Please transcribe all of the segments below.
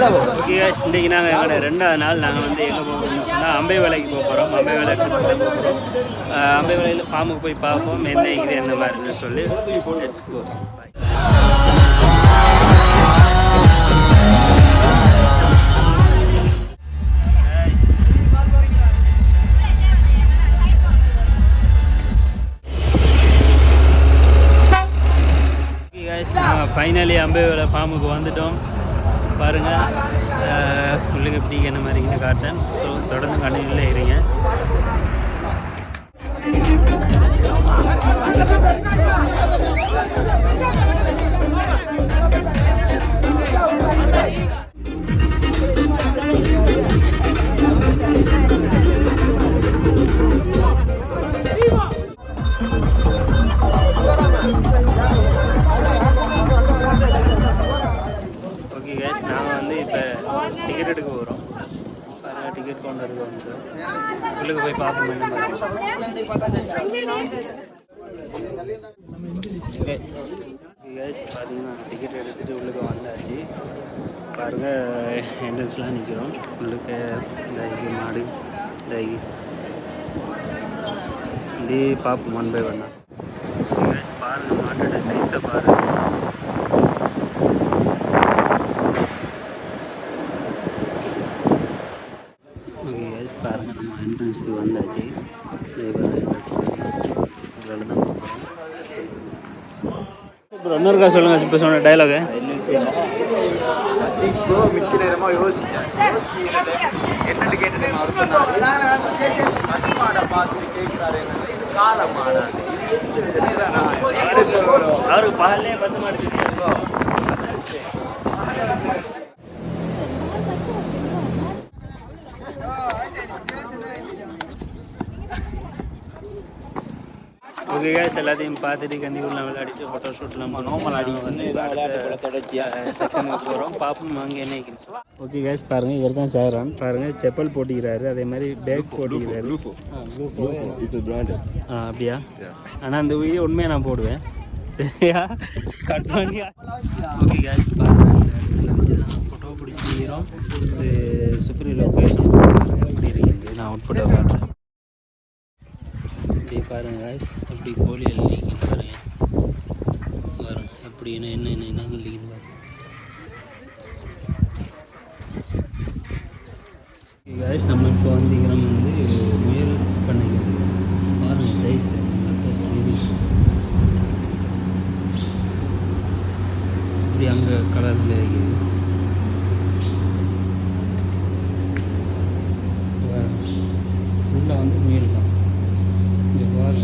Okay guys, இன்றைக்கி நாங்கள் எங்களோட 2வது நாள் நாங்கள் வந்து எங்கே போகிறோம்னு சொன்னால் அம்பை வேலைக்கு போக போகிறோம். அம்பை வேலைக்கு போகிறோம். அம்பை வேலையில் ஃபார்முக்கு போய் பார்ப்போம் என்ன இது என்ன மாதிரின்னு சொல்லி. Let's go. நாங்கள் ஃபைனலி அம்பை வேலை ஃபார்முக்கு வந்துட்டோம். பாருங்கள் உங்களுக்கு எப்படி என்ன மாதிரின்னு காட்டுறேன். ஸோ தொடர்ந்து கண்டினியூவில் இருங்க. நாங்கள் வந்து இப்போ டிக்கெட் எடுக்க போகிறோம். டிக்கெட் கவுண்டருக்கு வந்துட்டோம். உள்ளுக்கு போய் பார்ப்போம் என்ன மாதிரி. பார்த்தீங்கன்னா டிக்கெட் எடுத்துகிட்டு உள்ளுக்கு வந்தாச்சு. பாருங்கள் என்ட்ரன்ஸ்லாம் நிற்கிறோம். உள்ளுக்கு இந்த மாடு இந்த இப்படி பார்ப்போம் 1 by 1. பாருங்கள் மாட்டோட சைஸை பாருங்கள். பாருங்கள் நம்ம என்ட்ரன்ஸுக்கு வந்தாச்சு. இதில் தான் பார்க்குறோம். இப்போ இன்னொருக்கா சொல்லுங்கள். இப்போ சொன்ன டைலாகு மிச்ச நேரமாக என்னட்டு கேட்டு அவருக்கு பாலே பசு மாடு. ஓகே கேஸ், எல்லாத்தையும் பார்த்துட்டு கண்டிப்பாக விளையாடிட்டு ஃபோட்டோ ஷூட்லாம் நார்மல் அடிச்சு செக்ஷனுக்கு போகிறோம். பார்ப்போம் அங்கே என்ன. ஓகே கேஸ், பாருங்கள் இவர் தான் சேரான். பாருங்கள் செப்பல் போட்டிக்கிறாரு. அதே மாதிரி பேக் போட்டிக்கிறாரு. அப்படியா? ஆனால் அந்த வீடியோ உண்மையாக நான் போடுவேன். சரியா? கட் பண்ணி. ஓகே கேஸ், பாருங்கள் ஃபோட்டோ பிடிச்சிக்கிறோம். இது சுப்ரி லொக்கேஷன் எப்படி இருக்குது நான் அவுட் ஃபோட்டோ காட்டுறேன். இப்படி பாருங்கள் காய்ஸ், எப்படி கோழி எழுதிக்கிட்டு பாருங்கள். வரும் எப்படி என்ன எழுதிக்கிட்டு பாருங்க காய்ஸ். நம்ம இப்போ வந்திக்கிறோம் வந்து முயல் பண்ணிக்கிறது. பாருங்கள் சைஸ் சரி இப்படி அங்கே கலரில் இருக்குது. ஃபுல்லாக வந்து முயல் தான். மாடு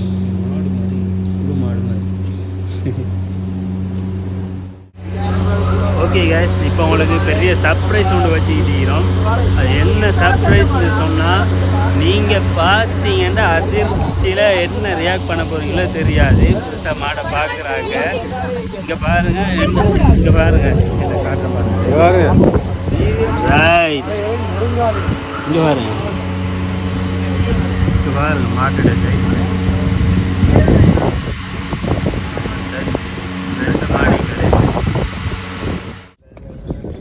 மாதிரி முழு மாடு மாதிரி. ஓகே கேஸ், இப்போ உங்களுக்கு பெரிய சர்ப்ரைஸ் ஒன்று வச்சுக்கிட்டோம். அது என்ன சர்ப்ரைஸ்ன்னு சொன்னால் நீங்கள் பார்த்தீங்கன்னா அதிர்ச்சியில் என்ன ரியாக்ட் பண்ண போகிறீங்களோ தெரியாது. புதுசாக மாடை பார்க்குறாங்க. இங்கே பாருங்கள் இங்கே பாருங்கள் என்ன காட்ட பாருங்கள். ரைட் இங்கே பாருங்கள். இங்கே பாருங்கள் மாட்டோட சைஸ்.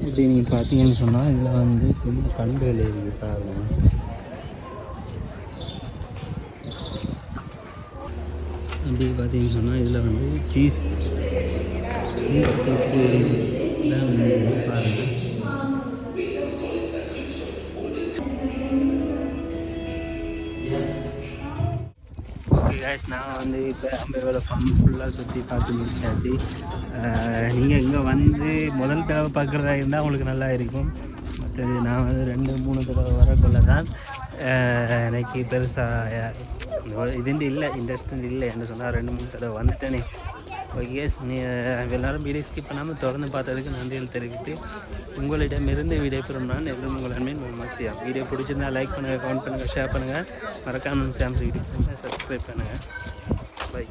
இப்படி நீங்கள் பார்த்தீங்கன்னு சொன்னால் இதில் வந்து சின்ன கண்டுகள் இருக்குது பாருங்கள். அப்படி பார்த்தீங்கன்னு சொன்னால் இதில் வந்து சீஸ் போட்டு வந்து பாருங்கள். நான் வந்து இப்போ அம்பை வேலை ஃபார்ம் ஃபுல்லாக சுற்றி பார்த்து முடிச்சாச்சு. நீங்கள் இங்கே வந்து முதல் தடவை பார்க்குறதா இருந்தால் உங்களுக்கு நல்லா இருக்கும். மற்றது நான் வந்து 2-3 தடவை வரக்குள்ள தான் எனக்கு பெருசாக இதுண்டு இல்லை, இன்ட்ரெஸ்ட் இல்லை என்ன சொன்னால் 2-3 தடவை வந்துட்டேனே. ஓகே, எல்லோரும் வீடியோ ஸ்கிப் பண்ணாமல் தொடர்ந்து பார்த்ததுக்கு நன்றிகள் தெரிவித்து உங்களிடமிருந்து விடைபெறும் நான் எதுவும் உங்கள் அன்பின் விமர்சையா. வீடியோ பிடிச்சிருந்தால் லைக் பண்ணுங்கள், கமெண்ட் பண்ணுங்கள், ஷேர் பண்ணுங்கள். மறக்காமல் சாம்சங் யூடியூப் சப்ஸ்கிரைப் பண்ணுங்கள். பை.